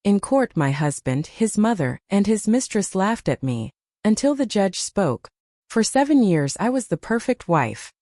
In court, my husband, his mother, and his mistress laughed at me, until the judge spoke. For 7 years I was the perfect wife.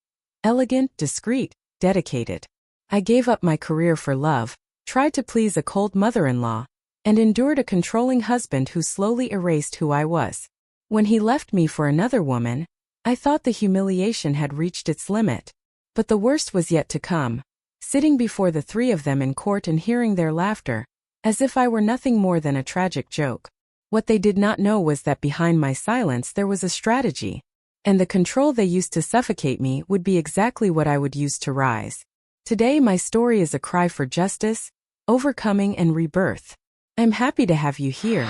Elegant, discreet, dedicated. I gave up my career for love, tried to please a cold mother-in-law, and endured a controlling husband who slowly erased who I was. When he left me for another woman, I thought the humiliation had reached its limit. But the worst was yet to come. Sitting before the three of them in court and hearing their laughter, as if I were nothing more than a tragic joke. What they did not know was that behind my silence there was a strategy. And the control they used to suffocate me would be exactly what I would use to rise. Today my story is a cry for justice, overcoming, and rebirth. I'm happy to have you here.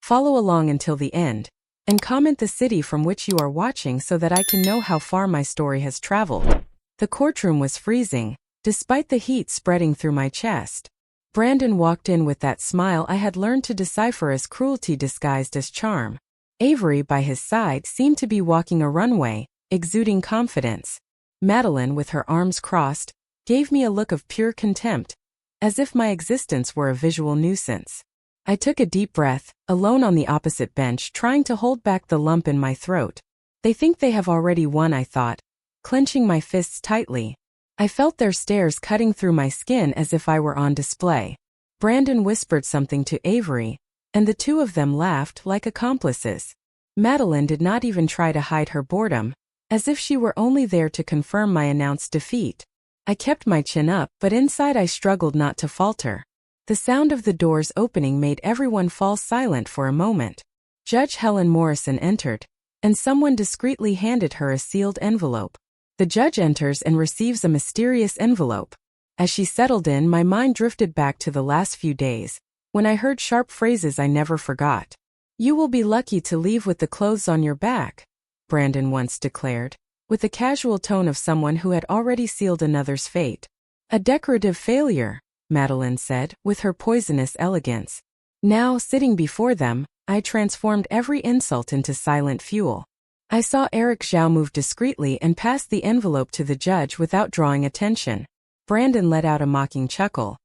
Follow along until the end, and comment the city from which you are watching so that I can know how far my story has traveled. The courtroom was freezing, despite the heat spreading through my chest. Brandon walked in with that smile I had learned to decipher as cruelty disguised as charm. Avery, by his side, seemed to be walking a runway, exuding confidence. Madeline, with her arms crossed, gave me a look of pure contempt, as if my existence were a visual nuisance. I took a deep breath, alone on the opposite bench, trying to hold back the lump in my throat. They think they have already won, I thought, clenching my fists tightly. I felt their stares cutting through my skin as if I were on display. Brandon whispered something to Avery, and the two of them laughed like accomplices. Madeline did not even try to hide her boredom, as if she were only there to confirm my announced defeat. I kept my chin up, but inside I struggled not to falter. The sound of the doors opening made everyone fall silent for a moment. Judge Helen Morrison entered, and someone discreetly handed her a sealed envelope. The judge enters and receives a mysterious envelope. As she settled in, my mind drifted back to the last few days, when I heard sharp phrases I never forgot. "You will be lucky to leave with the clothes on your back," Brandon once declared, with the casual tone of someone who had already sealed another's fate. "A decorative failure," Madeline said, with her poisonous elegance. Now, sitting before them, I transformed every insult into silent fuel. I saw Eric Zhao move discreetly and pass the envelope to the judge without drawing attention. Brandon let out a mocking chuckle.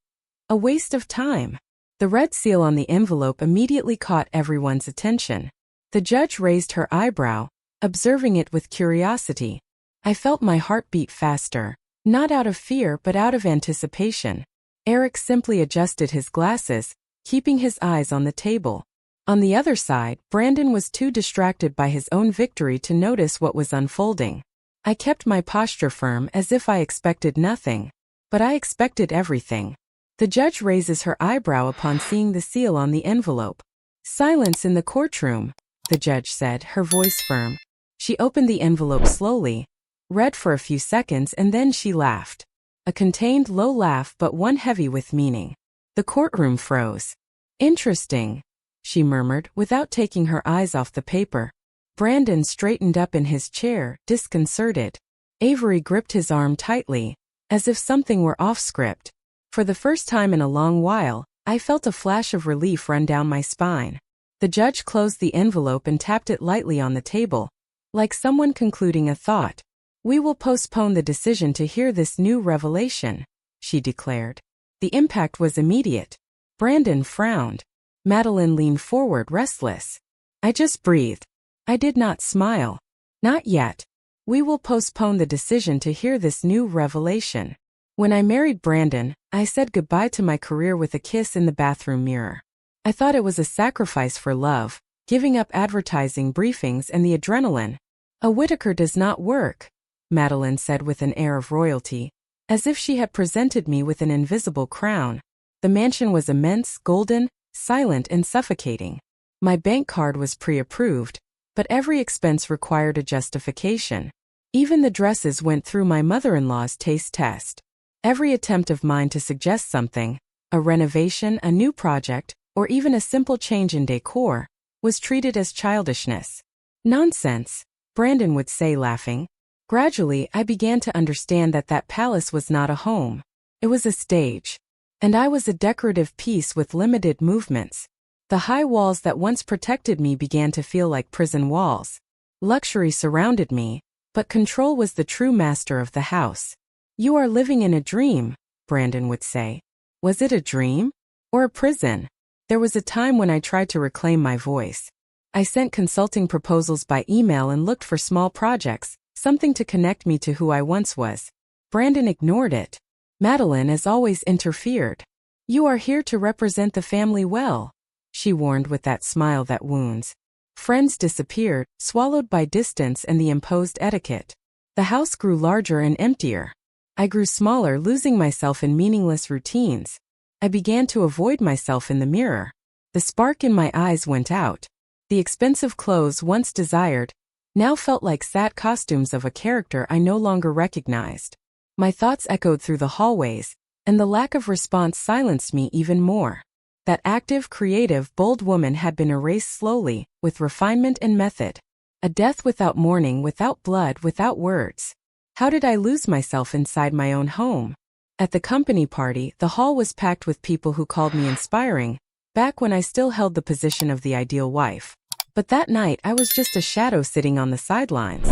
A waste of time. The red seal on the envelope immediately caught everyone's attention. The judge raised her eyebrow, observing it with curiosity. I felt my heart beat faster, not out of fear but out of anticipation. Eric simply adjusted his glasses, keeping his eyes on the table. On the other side, Brandon was too distracted by his own victory to notice what was unfolding. I kept my posture firm as if I expected nothing. But I expected everything. The judge raises her eyebrow upon seeing the seal on the envelope. "Silence in the courtroom," the judge said, her voice firm. She opened the envelope slowly, read for a few seconds, and then she laughed. A contained, low laugh, but one heavy with meaning. The courtroom froze. "Interesting," she murmured, without taking her eyes off the paper. Brandon straightened up in his chair, disconcerted. Avery gripped his arm tightly, as if something were off script. For the first time in a long while, I felt a flash of relief run down my spine. The judge closed the envelope and tapped it lightly on the table, like someone concluding a thought. "We will postpone the decision to hear this new revelation," she declared. The impact was immediate. Brandon frowned. Madeline leaned forward, restless. I just breathed. I did not smile. "Not yet. We will postpone the decision to hear this new revelation. When I married Brandon, I said goodbye to my career with a kiss in the bathroom mirror. I thought it was a sacrifice for love, giving up advertising briefings and the adrenaline. A Whitaker does not work," Madeline said with an air of royalty, as if she had presented me with an invisible crown. The mansion was immense, golden, silent, and suffocating. My bank card was pre-approved, but every expense required a justification. Even the dresses went through my mother-in-law's taste test. Every attempt of mine to suggest something, a renovation, a new project, or even a simple change in decor, was treated as childishness. "Nonsense," Brandon would say, laughing. Gradually, I began to understand that that palace was not a home. It was a stage. And I was a decorative piece with limited movements. The high walls that once protected me began to feel like prison walls. Luxury surrounded me, but control was the true master of the house. "You are living in a dream," Brandon would say. Was it a dream? Or a prison? There was a time when I tried to reclaim my voice. I sent consulting proposals by email and looked for small projects, something to connect me to who I once was. Brandon ignored it. Madeline, as always, interfered. "You are here to represent the family well," she warned with that smile that wounds. Friends disappeared, swallowed by distance and the imposed etiquette. The house grew larger and emptier. I grew smaller, losing myself in meaningless routines. I began to avoid myself in the mirror. The spark in my eyes went out. The expensive clothes once desired now felt like sad costumes of a character I no longer recognized. My thoughts echoed through the hallways, and the lack of response silenced me even more. That active, creative, bold woman had been erased slowly, with refinement and method. A death without mourning, without blood, without words. How did I lose myself inside my own home? At the company party, the hall was packed with people who called me inspiring, back when I still held the position of the ideal wife. But that night I was just a shadow sitting on the sidelines.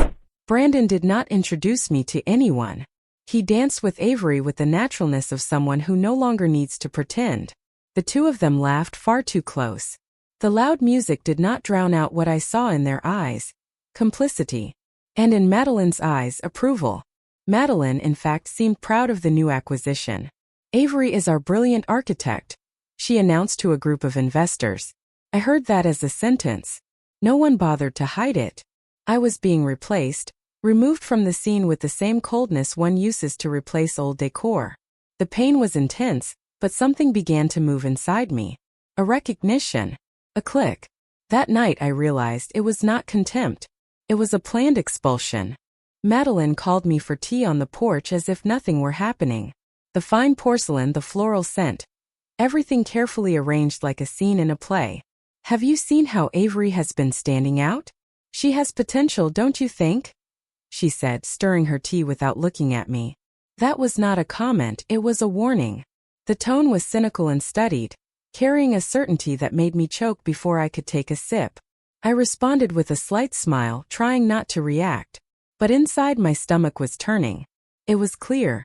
Brandon did not introduce me to anyone. He danced with Avery with the naturalness of someone who no longer needs to pretend. The two of them laughed far too close. The loud music did not drown out what I saw in their eyes: complicity. And in Madeline's eyes, approval. Madeline, in fact, seemed proud of the new acquisition. "Avery is our brilliant architect," she announced to a group of investors. I heard that as a sentence. No one bothered to hide it. I was being replaced, removed from the scene with the same coldness one uses to replace old decor. The pain was intense, but something began to move inside me. A recognition. A click. That night I realized it was not contempt. It was a planned expulsion. Madeline called me for tea on the porch as if nothing were happening. The fine porcelain, the floral scent. Everything carefully arranged like a scene in a play. "Have you seen how Avery has been standing out? She has potential, don't you think?" she said, stirring her tea without looking at me. That was not a comment, it was a warning. The tone was cynical and studied, carrying a certainty that made me choke before I could take a sip. I responded with a slight smile, trying not to react. But inside my stomach was turning. It was clear.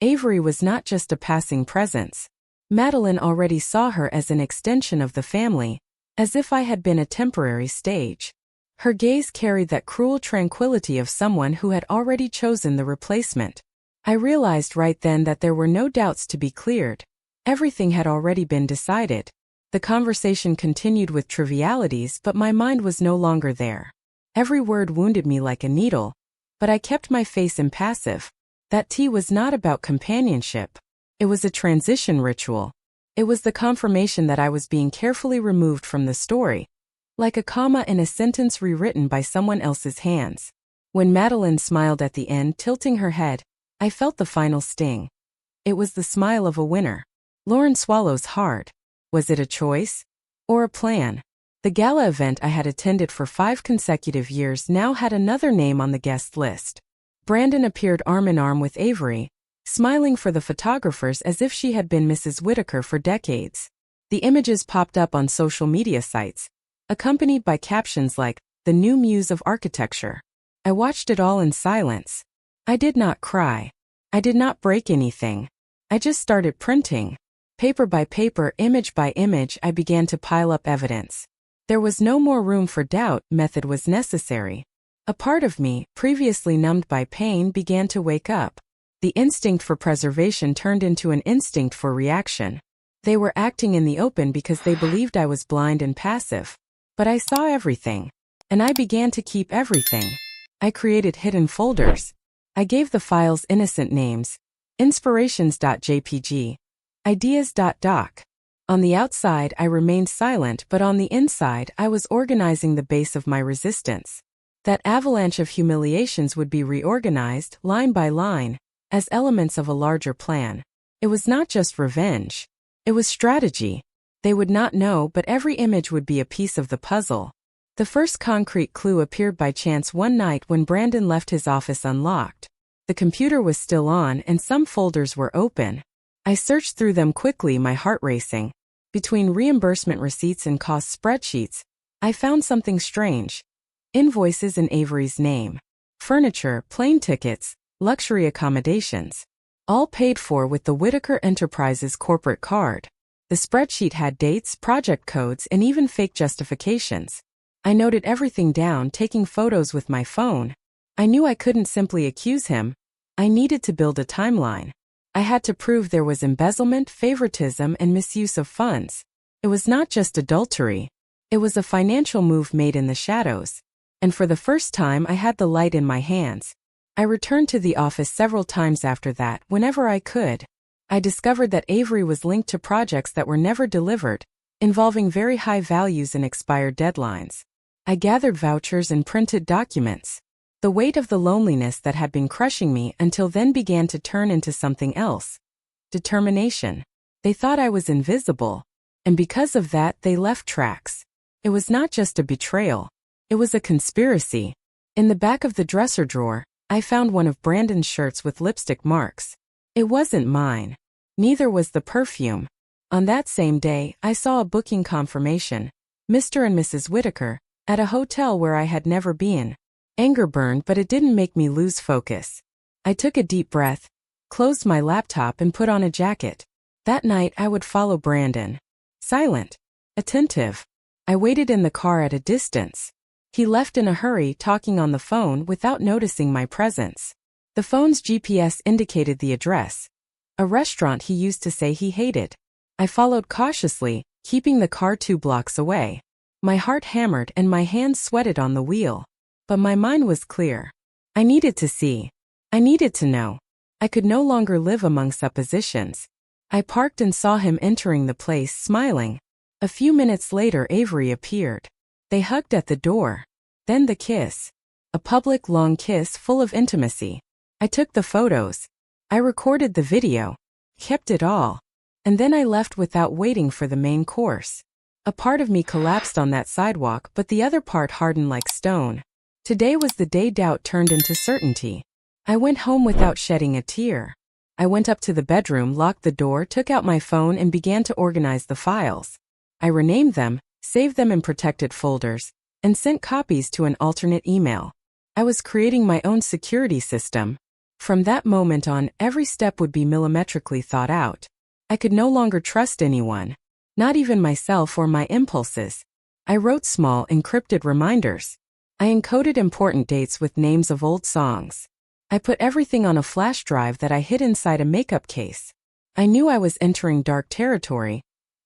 Avery was not just a passing presence. Madeline already saw her as an extension of the family, as if I had been a temporary stage. Her gaze carried that cruel tranquility of someone who had already chosen the replacement. I realized right then that there were no doubts to be cleared. Everything had already been decided. The conversation continued with trivialities, but my mind was no longer there. Every word wounded me like a needle, but I kept my face impassive. That tea was not about companionship. It was a transition ritual. It was the confirmation that I was being carefully removed from the story, like a comma in a sentence rewritten by someone else's hands. When Madeline smiled at the end, tilting her head, I felt the final sting. It was the smile of a winner. Lauren swallows hard. Was it a choice? Or a plan? The gala event I had attended for 5 consecutive years now had another name on the guest list. Brandon appeared arm in arm with Avery, smiling for the photographers as if she had been Mrs. Whitaker for decades. The images popped up on social media sites, accompanied by captions like, "The new muse of architecture." I watched it all in silence. I did not cry. I did not break anything. I just started printing. Paper by paper, image by image, I began to pile up evidence. There was no more room for doubt, method was necessary. A part of me, previously numbed by pain, began to wake up. The instinct for preservation turned into an instinct for reaction. They were acting in the open because they believed I was blind and passive. But I saw everything. And I began to keep everything. I created hidden folders. I gave the files innocent names: inspirations.jpg, ideas.doc. On the outside I remained silent, but on the inside I was organizing the base of my resistance. That avalanche of humiliations would be reorganized, line by line, as elements of a larger plan. It was not just revenge. It was strategy. They would not know, but every image would be a piece of the puzzle. The first concrete clue appeared by chance one night when Brandon left his office unlocked. The computer was still on and some folders were open. I searched through them quickly, my heart racing. Between reimbursement receipts and cost spreadsheets, I found something strange. Invoices in Avery's name. Furniture, plane tickets, luxury accommodations. All paid for with the Whitaker Enterprises corporate card. The spreadsheet had dates, project codes, and even fake justifications. I noted everything down, taking photos with my phone. I knew I couldn't simply accuse him. I needed to build a timeline. I had to prove there was embezzlement, favoritism, and misuse of funds. It was not just adultery. It was a financial move made in the shadows. And for the first time, I had the light in my hands. I returned to the office several times after that, whenever I could. I discovered that Avery was linked to projects that were never delivered, involving very high values and expired deadlines. I gathered vouchers and printed documents. The weight of the loneliness that had been crushing me until then began to turn into something else. Determination. They thought I was invisible. And because of that, they left tracks. It was not just a betrayal. It was a conspiracy. In the back of the dresser drawer, I found one of Brandon's shirts with lipstick marks. It wasn't mine. Neither was the perfume. On that same day, I saw a booking confirmation, Mr. and Mrs. Whitaker, at a hotel where I had never been. Anger burned, but it didn't make me lose focus. I took a deep breath, closed my laptop, and put on a jacket. That night, I would follow Brandon. Silent. Attentive. I waited in the car at a distance. He left in a hurry, talking on the phone without noticing my presence. The phone's GPS indicated the address, a restaurant he used to say he hated. I followed cautiously, keeping the car 2 blocks away. My heart hammered and my hands sweated on the wheel. But my mind was clear. I needed to see. I needed to know. I could no longer live among suppositions. I parked and saw him entering the place, smiling. A few minutes later, Avery appeared. They hugged at the door. Then the kiss. A public, long kiss full of intimacy. I took the photos. I recorded the video. Kept it all. And then I left without waiting for the main course. A part of me collapsed on that sidewalk, but the other part hardened like stone. Today was the day doubt turned into certainty. I went home without shedding a tear. I went up to the bedroom, locked the door, took out my phone, and began to organize the files. I renamed them, saved them in protected folders, and sent copies to an alternate email. I was creating my own security system. From that moment on, every step would be millimetrically thought out. I could no longer trust anyone, not even myself or my impulses. I wrote small, encrypted reminders. I encoded important dates with names of old songs. I put everything on a flash drive that I hid inside a makeup case. I knew I was entering dark territory,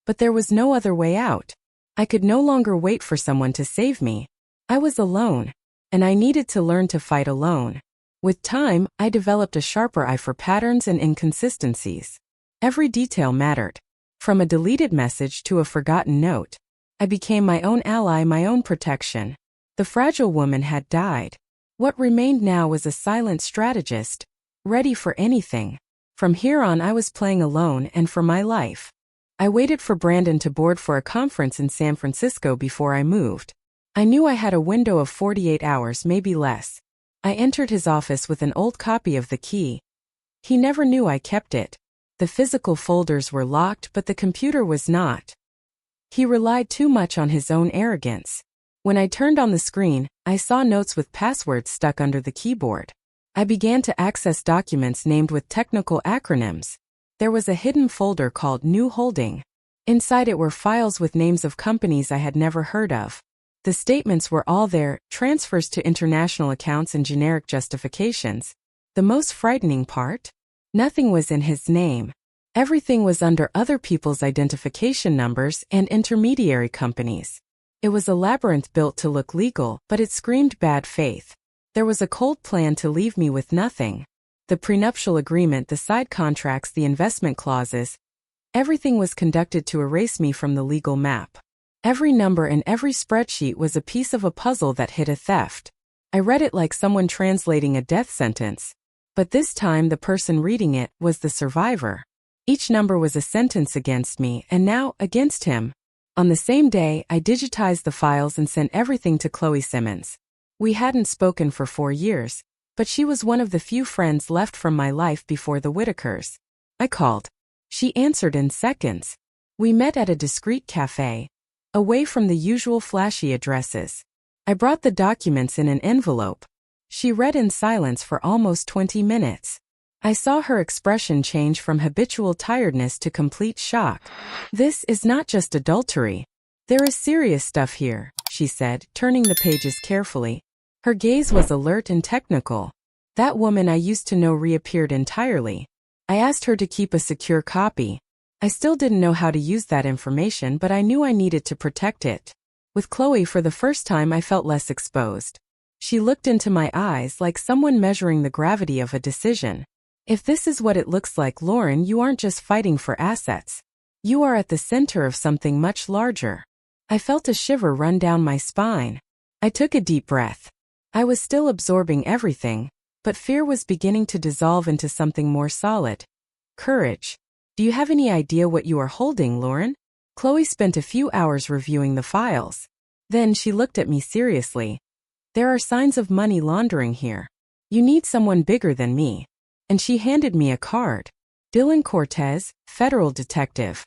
but there was no other way out. I could no longer wait for someone to save me. I was alone, and I needed to learn to fight alone. With time, I developed a sharper eye for patterns and inconsistencies. Every detail mattered. From a deleted message to a forgotten note. I became my own ally, my own protection. The fragile woman had died. What remained now was a silent strategist, ready for anything. From here on, I was playing alone and for my life. I waited for Brandon to board for a conference in San Francisco before I moved. I knew I had a window of 48 hours, maybe less. I entered his office with an old copy of the key. He never knew I kept it. The physical folders were locked, but the computer was not. He relied too much on his own arrogance. When I turned on the screen, I saw notes with passwords stuck under the keyboard. I began to access documents named with technical acronyms. There was a hidden folder called New Holding. Inside it were files with names of companies I had never heard of. The statements were all there, transfers to international accounts and generic justifications. The most frightening part? Nothing was in his name. Everything was under other people's identification numbers and intermediary companies. It was a labyrinth built to look legal, but it screamed bad faith. There was a cold plan to leave me with nothing. The prenuptial agreement, the side contracts, the investment clauses. Everything was conducted to erase me from the legal map. Every number in every spreadsheet was a piece of a puzzle that hid a theft. I read it like someone translating a death sentence. But this time the person reading it was the survivor. Each number was a sentence against me, and now against him. On the same day, I digitized the files and sent everything to Chloe Simmons. We hadn't spoken for 4 years, but she was one of the few friends left from my life before the Whitakers. I called. She answered in seconds. We met at a discreet cafe, away from the usual flashy addresses. I brought the documents in an envelope. She read in silence for almost 20 minutes. I saw her expression change from habitual tiredness to complete shock. "This is not just adultery. There is serious stuff here," she said, turning the pages carefully. Her gaze was alert and technical. That woman I used to know reappeared entirely. I asked her to keep a secure copy. I still didn't know how to use that information, but I knew I needed to protect it. With Chloe, for the first time, I felt less exposed. She looked into my eyes like someone measuring the gravity of a decision. "If this is what it looks like, Lauren, you aren't just fighting for assets. You are at the center of something much larger." I felt a shiver run down my spine. I took a deep breath. I was still absorbing everything, but fear was beginning to dissolve into something more solid. Courage. "Do you have any idea what you are holding, Lauren?" Chloe spent a few hours reviewing the files. Then she looked at me seriously. "There are signs of money laundering here. You need someone bigger than me." And she handed me a card. "Dylan Cortez, federal detective.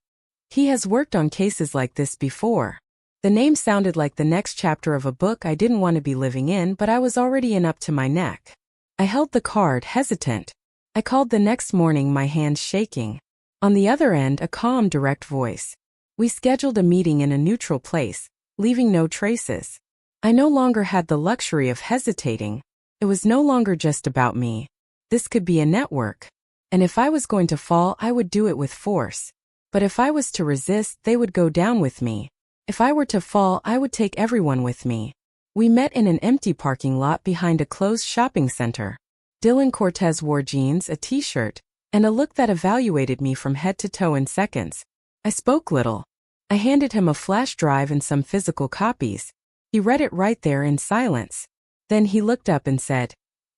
He has worked on cases like this before." The name sounded like the next chapter of a book I didn't want to be living in, but I was already in up to my neck. I held the card, hesitant. I called the next morning, my hands shaking. On the other end, a calm, direct voice. We scheduled a meeting in a neutral place, leaving no traces. I no longer had the luxury of hesitating. It was no longer just about me. This could be a network. And if I was going to fall, I would do it with force. But if I was to resist, they would go down with me. If I were to fall, I would take everyone with me. We met in an empty parking lot behind a closed shopping center. Dylan Cortez wore jeans, a t-shirt, and a look that evaluated me from head to toe in seconds. I spoke little. I handed him a flash drive and some physical copies. He read it right there in silence. Then he looked up and said,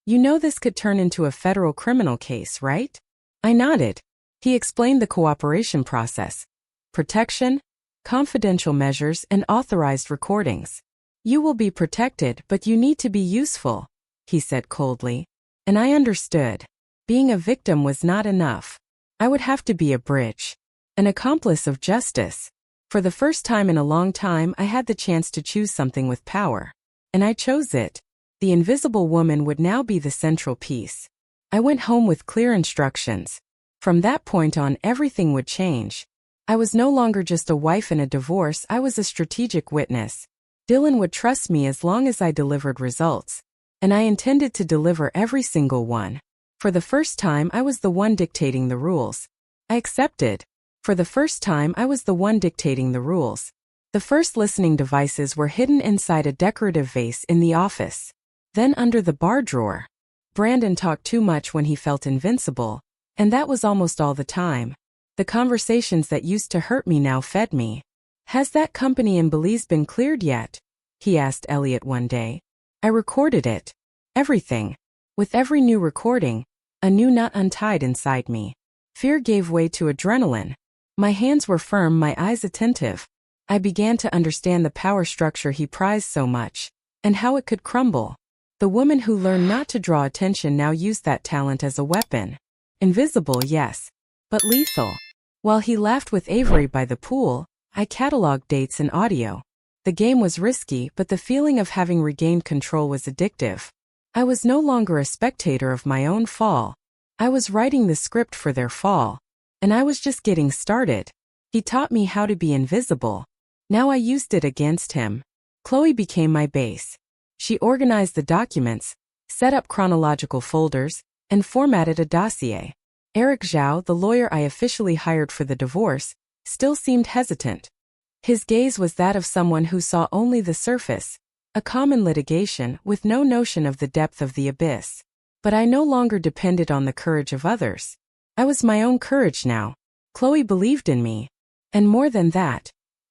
"You know this could turn into a federal criminal case, right?" I nodded. He explained the cooperation process. Protection, confidential measures, and authorized recordings. "You will be protected, but you need to be useful," he said coldly. And I understood. Being a victim was not enough. I would have to be a bridge. An accomplice of justice. For the first time in a long time, I had the chance to choose something with power. And I chose it. The invisible woman would now be the central piece. I went home with clear instructions. From that point on, everything would change. I was no longer just a wife in a divorce, I was a strategic witness. Dylan would trust me as long as I delivered results. And I intended to deliver every single one. For the first time, I was the one dictating the rules. I accepted. For the first time, I was the one dictating the rules. The first listening devices were hidden inside a decorative vase in the office. Then under the bar drawer. Brandon talked too much when he felt invincible, and that was almost all the time. The conversations that used to hurt me now fed me. "Has that company in Belize been cleared yet?" he asked Elliot one day. I recorded it. Everything. With every new recording, a new knot untied inside me. Fear gave way to adrenaline. My hands were firm, my eyes attentive. I began to understand the power structure he prized so much, and how it could crumble. The woman who learned not to draw attention now used that talent as a weapon. Invisible, yes, but lethal. While he laughed with Avery by the pool, I cataloged dates and audio. The game was risky, but the feeling of having regained control was addictive. I was no longer a spectator of my own fall. I was writing the script for their fall. And I was just getting started. He taught me how to be invisible. Now I used it against him. Chloe became my base. She organized the documents, set up chronological folders, and formatted a dossier. Eric Zhao, the lawyer I officially hired for the divorce, still seemed hesitant. His gaze was that of someone who saw only the surface, a common litigation with no notion of the depth of the abyss. But I no longer depended on the courage of others. I was my own courage now. Chloe believed in me. And more than that,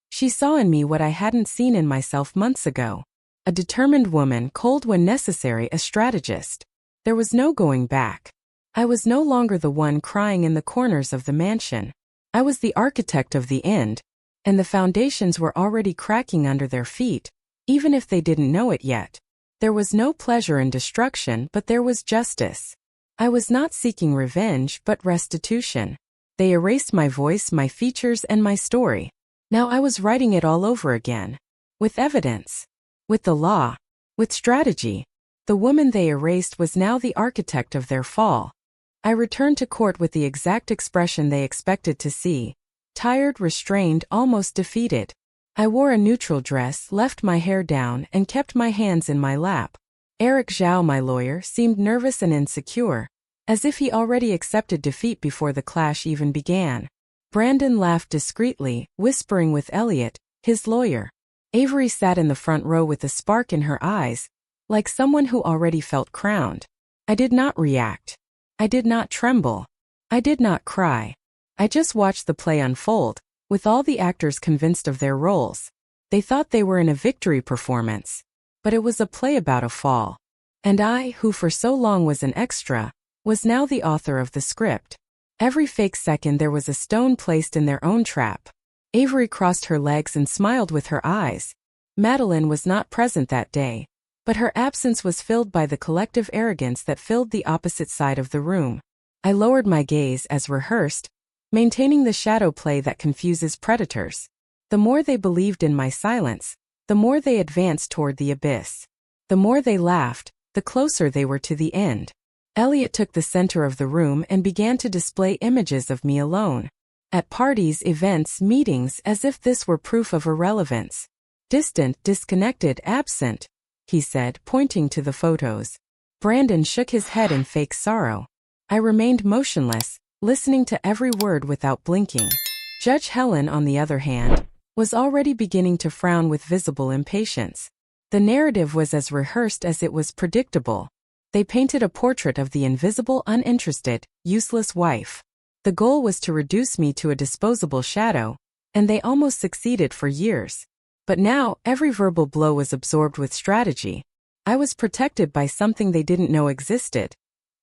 she saw in me what I hadn't seen in myself months ago. A determined woman, cold when necessary, a strategist. There was no going back. I was no longer the one crying in the corners of the mansion. I was the architect of the end, and the foundations were already cracking under their feet, even if they didn't know it yet. There was no pleasure in destruction, but there was justice. I was not seeking revenge, but restitution. They erased my voice, my features, and my story. Now I was writing it all over again. With evidence. With the law. With strategy. The woman they erased was now the architect of their fall. I returned to court with the exact expression they expected to see. Tired, restrained, almost defeated. I wore a neutral dress, left my hair down, and kept my hands in my lap. Eric Zhao, my lawyer, seemed nervous and insecure, as if he already accepted defeat before the clash even began. Brandon laughed discreetly, whispering with Elliot, his lawyer. Avery sat in the front row with a spark in her eyes, like someone who already felt crowned. I did not react. I did not tremble. I did not cry. I just watched the play unfold, with all the actors convinced of their roles. They thought they were in a victory performance. But it was a play about a fall. And I, who for so long was an extra, was now the author of the script. Every fake second there was a stone placed in their own trap. Avery crossed her legs and smiled with her eyes. Madeline was not present that day, but her absence was filled by the collective arrogance that filled the opposite side of the room. I lowered my gaze as rehearsed, maintaining the shadow play that confuses predators. The more they believed in my silence, the more they advanced toward the abyss. The more they laughed, the closer they were to the end. Elliot took the center of the room and began to display images of me alone. At parties, events, meetings, as if this were proof of irrelevance. Distant, disconnected, absent, he said, pointing to the photos. Brandon shook his head in fake sorrow. I remained motionless, listening to every word without blinking. Judge Helen, on the other hand, was already beginning to frown with visible impatience. The narrative was as rehearsed as it was predictable. They painted a portrait of the invisible, uninterested, useless wife. The goal was to reduce me to a disposable shadow, and they almost succeeded for years. But now, every verbal blow was absorbed with strategy. I was protected by something they didn't know existed.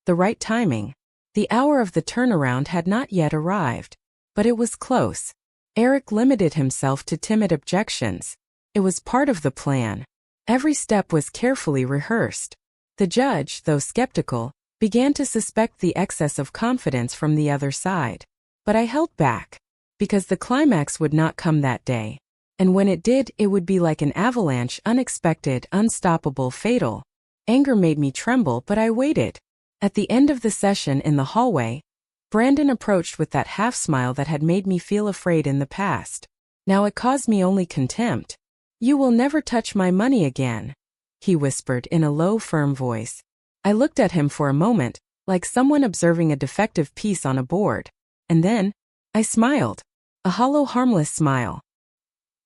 The right timing. The hour of the turnaround had not yet arrived. But it was close. Eric limited himself to timid objections. It was part of the plan. Every step was carefully rehearsed. The judge, though skeptical, began to suspect the excess of confidence from the other side. But I held back. Because the climax would not come that day. And when it did, it would be like an avalanche, unexpected, unstoppable, fatal. Anger made me tremble, but I waited. At the end of the session in the hallway, Brandon approached with that half-smile that had made me feel afraid in the past. Now it caused me only contempt. "You will never touch my money again," he whispered in a low, firm voice. I looked at him for a moment, like someone observing a defective piece on a board. And then, I smiled. A hollow, harmless smile.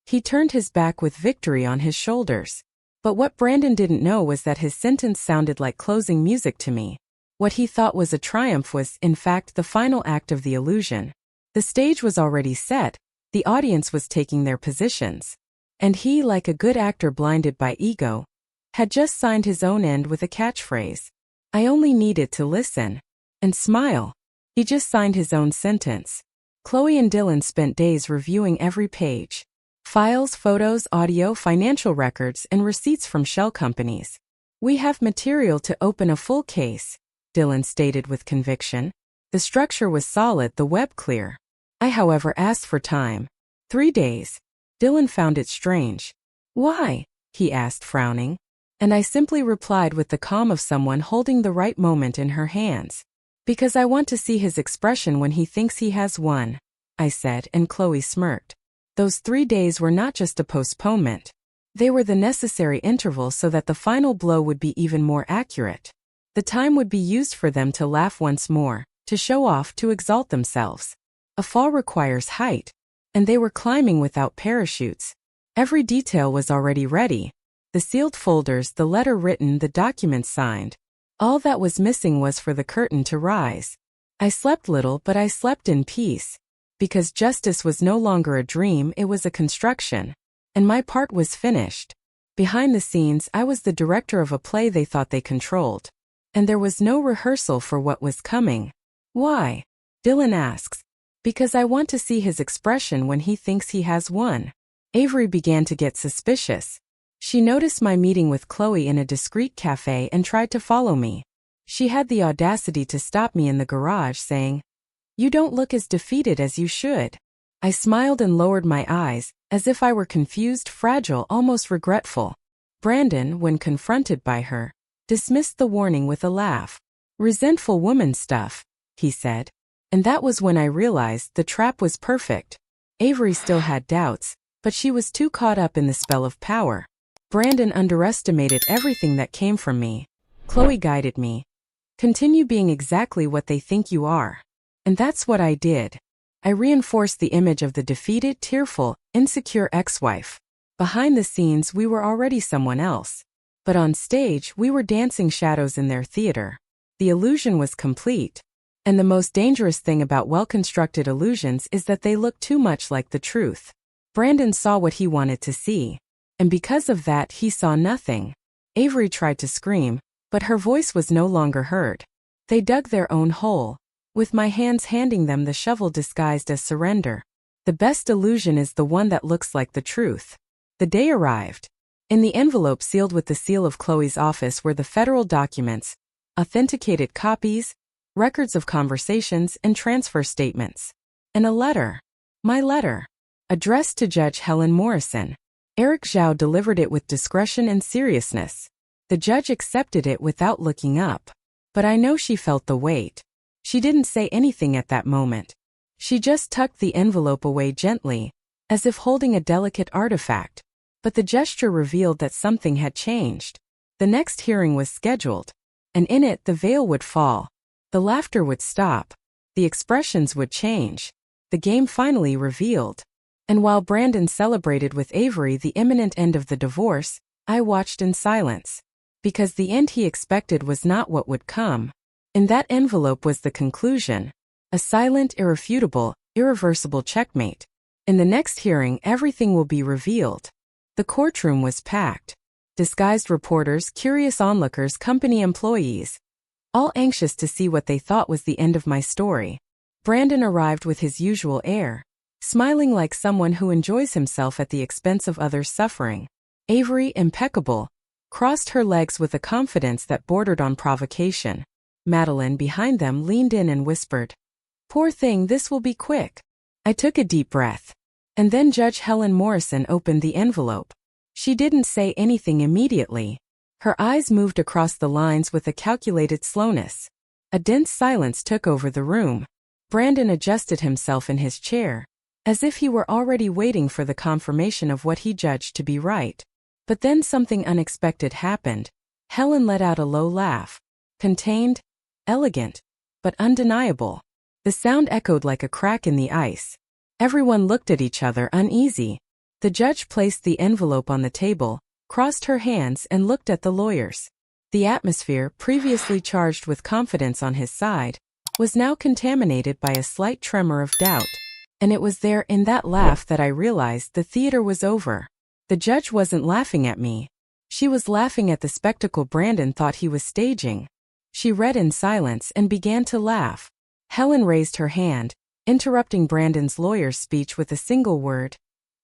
He turned his back with victory on his shoulders. But what Brandon didn't know was that his sentence sounded like closing music to me. What he thought was a triumph was, in fact, the final act of the illusion. The stage was already set, the audience was taking their positions. And he, like a good actor blinded by ego, had just signed his own end with a catchphrase. I only needed to listen. And smile. He just signed his own sentence. Chloe and Dylan spent days reviewing every page. Files, photos, audio, financial records, and receipts from shell companies. "We have material to open a full case," Dylan stated with conviction. The structure was solid, the web clear. I, however, asked for time. 3 days. Dylan found it strange. "Why?" he asked, frowning. And I simply replied with the calm of someone holding the right moment in her hands. "Because I want to see his expression when he thinks he has won," I said, and Chloe smirked. Those 3 days were not just a postponement. They were the necessary interval so that the final blow would be even more accurate. The time would be used for them to laugh once more, to show off, to exalt themselves. A fall requires height. And they were climbing without parachutes. Every detail was already ready. The sealed folders, the letter written, the documents signed. All that was missing was for the curtain to rise. I slept little, but I slept in peace. Because justice was no longer a dream, it was a construction. And my part was finished. Behind the scenes, I was the director of a play they thought they controlled. And there was no rehearsal for what was coming. "Why?" Dylan asks. "Because I want to see his expression when he thinks he has won." Avery began to get suspicious. She noticed my meeting with Chloe in a discreet cafe and tried to follow me. She had the audacity to stop me in the garage, saying, "You don't look as defeated as you should." I smiled and lowered my eyes, as if I were confused, fragile, almost regretful. Brandon, when confronted by her, dismissed the warning with a laugh. "Resentful woman stuff," he said. And that was when I realized the trap was perfect. Avery still had doubts, but she was too caught up in the spell of power. Brandon underestimated everything that came from me. Chloe guided me. Continue being exactly what they think you are. And that's what I did. I reinforced the image of the defeated, tearful, insecure ex-wife. Behind the scenes, we were already someone else. But on stage, we were dancing shadows in their theater. The illusion was complete. And the most dangerous thing about well-constructed illusions is that they look too much like the truth. Brandon saw what he wanted to see. And because of that, he saw nothing. Avery tried to scream, but her voice was no longer heard. They dug their own hole, with my hands handing them the shovel disguised as surrender. The best illusion is the one that looks like the truth. The day arrived. In the envelope sealed with the seal of Chloe's office were the federal documents, authenticated copies, records of conversations and transfer statements. And a letter. My letter. Addressed to Judge Helen Morrison. Eric Zhao delivered it with discretion and seriousness. The judge accepted it without looking up. But I know she felt the weight. She didn't say anything at that moment. She just tucked the envelope away gently, as if holding a delicate artifact. But the gesture revealed that something had changed. The next hearing was scheduled. And in it the veil would fall. The laughter would stop. The expressions would change. The game finally revealed. And while Brandon celebrated with Avery the imminent end of the divorce, I watched in silence. Because the end he expected was not what would come. In that envelope was the conclusion. A silent, irrefutable, irreversible checkmate. In the next hearing, everything will be revealed. The courtroom was packed. Disguised reporters, curious onlookers, company employees. All anxious to see what they thought was the end of my story. Brandon arrived with his usual air, smiling like someone who enjoys himself at the expense of others' suffering. Avery, impeccable, crossed her legs with a confidence that bordered on provocation. Madeline, behind them, leaned in and whispered, "Poor thing, this will be quick." I took a deep breath. And then Judge Helen Morrison opened the envelope. She didn't say anything immediately. Her eyes moved across the lines with a calculated slowness. A dense silence took over the room. Brandon adjusted himself in his chair, as if he were already waiting for the confirmation of what he judged to be right. But then something unexpected happened. Helen let out a low laugh. Contained, elegant, but undeniable. The sound echoed like a crack in the ice. Everyone looked at each other, uneasy. The judge placed the envelope on the table, crossed her hands and looked at the lawyers. The atmosphere, previously charged with confidence on his side, was now contaminated by a slight tremor of doubt. And it was there in that laugh that I realized the theater was over. The judge wasn't laughing at me. She was laughing at the spectacle Brandon thought he was staging. She read in silence and began to laugh. Helen raised her hand, interrupting Brandon's lawyer's speech with a single word.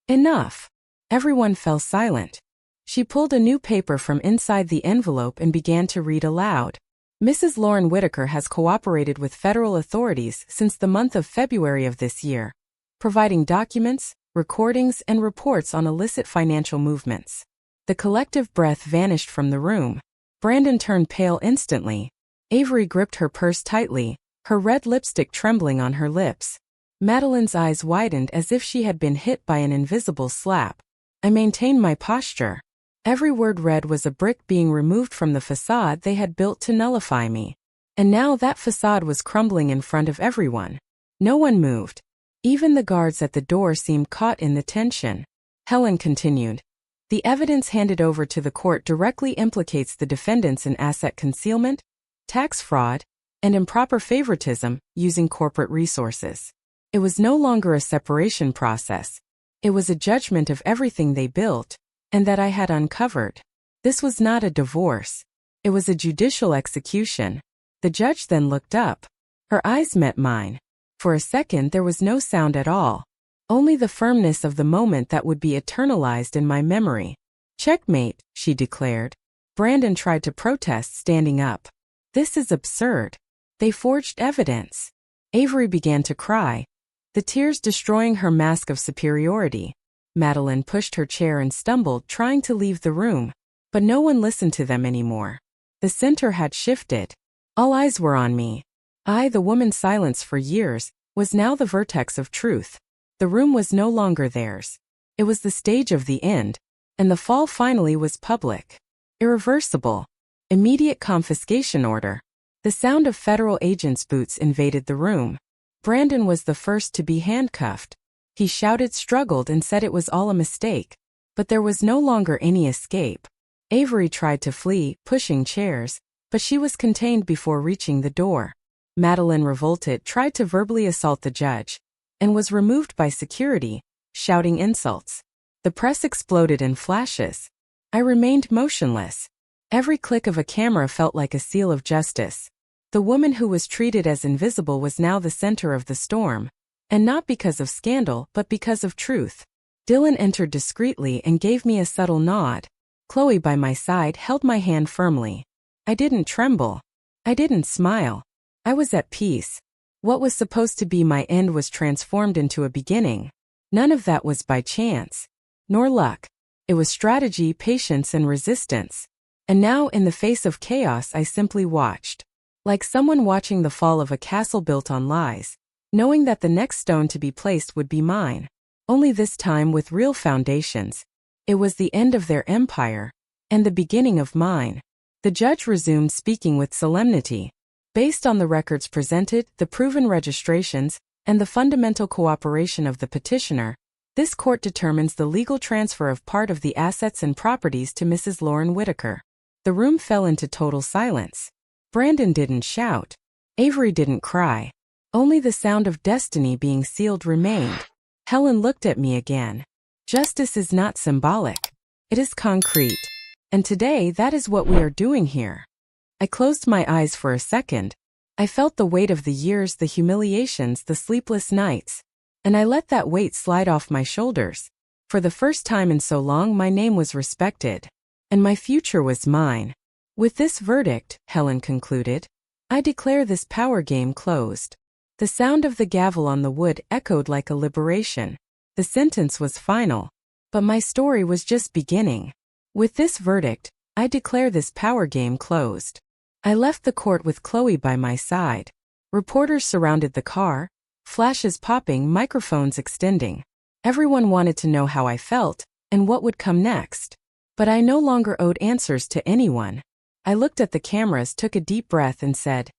"Enough." Everyone fell silent. She pulled a new paper from inside the envelope and began to read aloud. Mrs. Lauren Whitaker has cooperated with federal authorities since the month of February of this year, providing documents, recordings, and reports on illicit financial movements. The collective breath vanished from the room. Brandon turned pale instantly. Avery gripped her purse tightly, her red lipstick trembling on her lips. Madeline's eyes widened as if she had been hit by an invisible slap. I maintained my posture. Every word read was a brick being removed from the facade they had built to nullify me. And now that facade was crumbling in front of everyone. No one moved. Even the guards at the door seemed caught in the tension. Helen continued. The evidence handed over to the court directly implicates the defendants in asset concealment, tax fraud, and improper favoritism using corporate resources. It was no longer a separation process. It was a judgment of everything they built, and that I had uncovered. This was not a divorce. It was a judicial execution. The judge then looked up. Her eyes met mine. For a second there was no sound at all. Only the firmness of the moment that would be eternalized in my memory. "Checkmate," she declared. Brandon tried to protest, standing up. "This is absurd. They forged evidence." Avery began to cry, the tears destroying her mask of superiority. Madeline pushed her chair and stumbled, trying to leave the room. But no one listened to them anymore. The center had shifted. All eyes were on me. The woman's silence for years, was now the vertex of truth. The room was no longer theirs. It was the stage of the end, and the fall finally was public. Irreversible. Immediate confiscation order. The sound of federal agents' boots invaded the room. Brandon was the first to be handcuffed. He shouted, struggled, and said it was all a mistake. But there was no longer any escape. Avery tried to flee, pushing chairs, but she was contained before reaching the door. Madeline revolted, tried to verbally assault the judge, and was removed by security, shouting insults. The press exploded in flashes. I remained motionless. Every click of a camera felt like a seal of justice. The woman who was treated as invisible was now the center of the storm, and not because of scandal but because of truth. Dylan entered discreetly and gave me a subtle nod. Chloe by my side held my hand firmly. I didn't tremble. I didn't smile. I was at peace. What was supposed to be my end was transformed into a beginning. None of that was by chance, nor luck. It was strategy, patience, and resistance. And now, in the face of chaos, I simply watched. Like someone watching the fall of a castle built on lies, knowing that the next stone to be placed would be mine. Only this time with real foundations. It was the end of their empire, and the beginning of mine. The judge resumed speaking with solemnity. Based on the records presented, the proven registrations, and the fundamental cooperation of the petitioner, this court determines the legal transfer of part of the assets and properties to Mrs. Lauren Whitaker. The room fell into total silence. Brandon didn't shout. Avery didn't cry. Only the sound of destiny being sealed remained. Helen looked at me again. Justice is not symbolic. It is concrete. And today that is what we are doing here. I closed my eyes for a second. I felt the weight of the years, the humiliations, the sleepless nights. And I let that weight slide off my shoulders. For the first time in so long, my name was respected. And my future was mine. With this verdict, Helen concluded, I declare this power game closed. The sound of the gavel on the wood echoed like a liberation. The sentence was final. But my story was just beginning. With this verdict, I declare this power game closed. I left the court with Chloe by my side. Reporters surrounded the car, flashes popping, microphones extending. Everyone wanted to know how I felt, and what would come next. But I no longer owed answers to anyone. I looked at the cameras, took a deep breath, and said,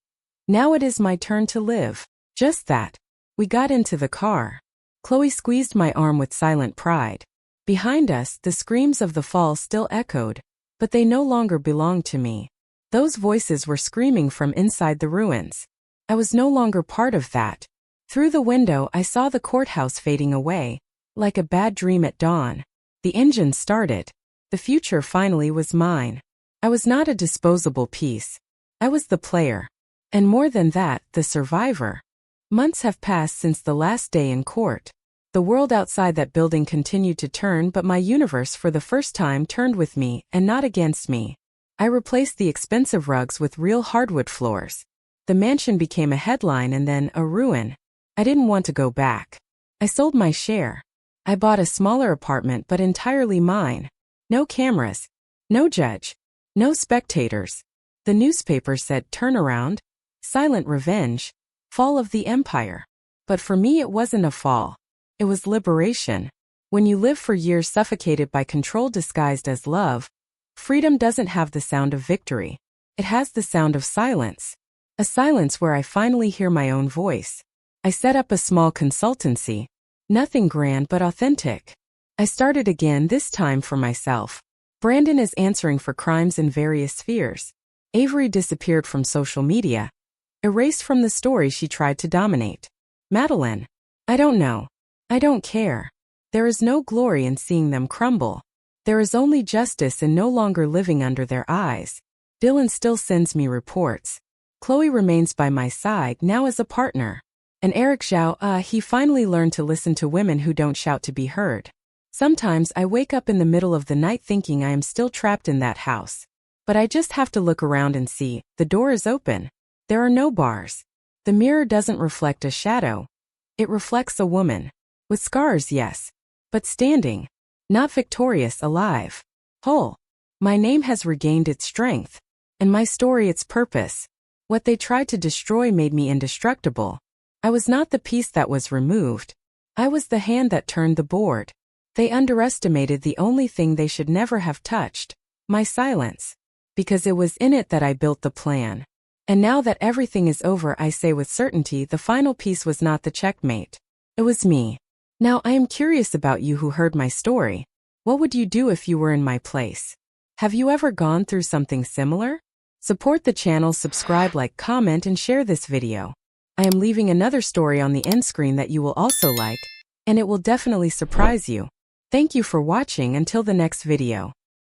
now it is my turn to live. Just that. We got into the car. Chloe squeezed my arm with silent pride. Behind us, the screams of the fall still echoed, but they no longer belonged to me. Those voices were screaming from inside the ruins. I was no longer part of that. Through the window, I saw the courthouse fading away, like a bad dream at dawn. The engine started. The future finally was mine. I was not a disposable piece. I was the player. And more than that, the survivor. Months have passed since the last day in court. The world outside that building continued to turn, but my universe for the first time turned with me and not against me. I replaced the expensive rugs with real hardwood floors. The mansion became a headline and then a ruin. I didn't want to go back. I sold my share. I bought a smaller apartment, but entirely mine. No cameras. No judge. No spectators. The newspaper said turnaround, silent revenge, fall of the empire. But for me it wasn't a fall. It was liberation. When you live for years suffocated by control disguised as love, freedom doesn't have the sound of victory. It has the sound of silence. A silence where I finally hear my own voice. I set up a small consultancy. Nothing grand but authentic. I started again, this time for myself. Brandon is answering for crimes in various spheres. Avery disappeared from social media, erased from the story she tried to dominate. Madeline, I don't know. I don't care. There is no glory in seeing them crumble. There is only justice in no longer living under their eyes. Dylan still sends me reports. Chloe remains by my side now as a partner. And Eric Zhao, he finally learned to listen to women who don't shout to be heard. Sometimes I wake up in the middle of the night thinking I am still trapped in that house. But I just have to look around and see, the door is open. There are no bars. The mirror doesn't reflect a shadow. It reflects a woman. With scars, yes. But standing. Not victorious, alive. Whole. My name has regained its strength. And my story its purpose. What they tried to destroy made me indestructible. I was not the piece that was removed. I was the hand that turned the board. They underestimated the only thing they should never have touched, my silence. Because it was in it that I built the plan. And now that everything is over, I say with certainty the final piece was not the checkmate. It was me. Now I am curious about you who heard my story. What would you do if you were in my place? Have you ever gone through something similar? Support the channel, subscribe, like, comment, and share this video. I am leaving another story on the end screen that you will also like, and it will definitely surprise you. Thank you for watching. Until the next video.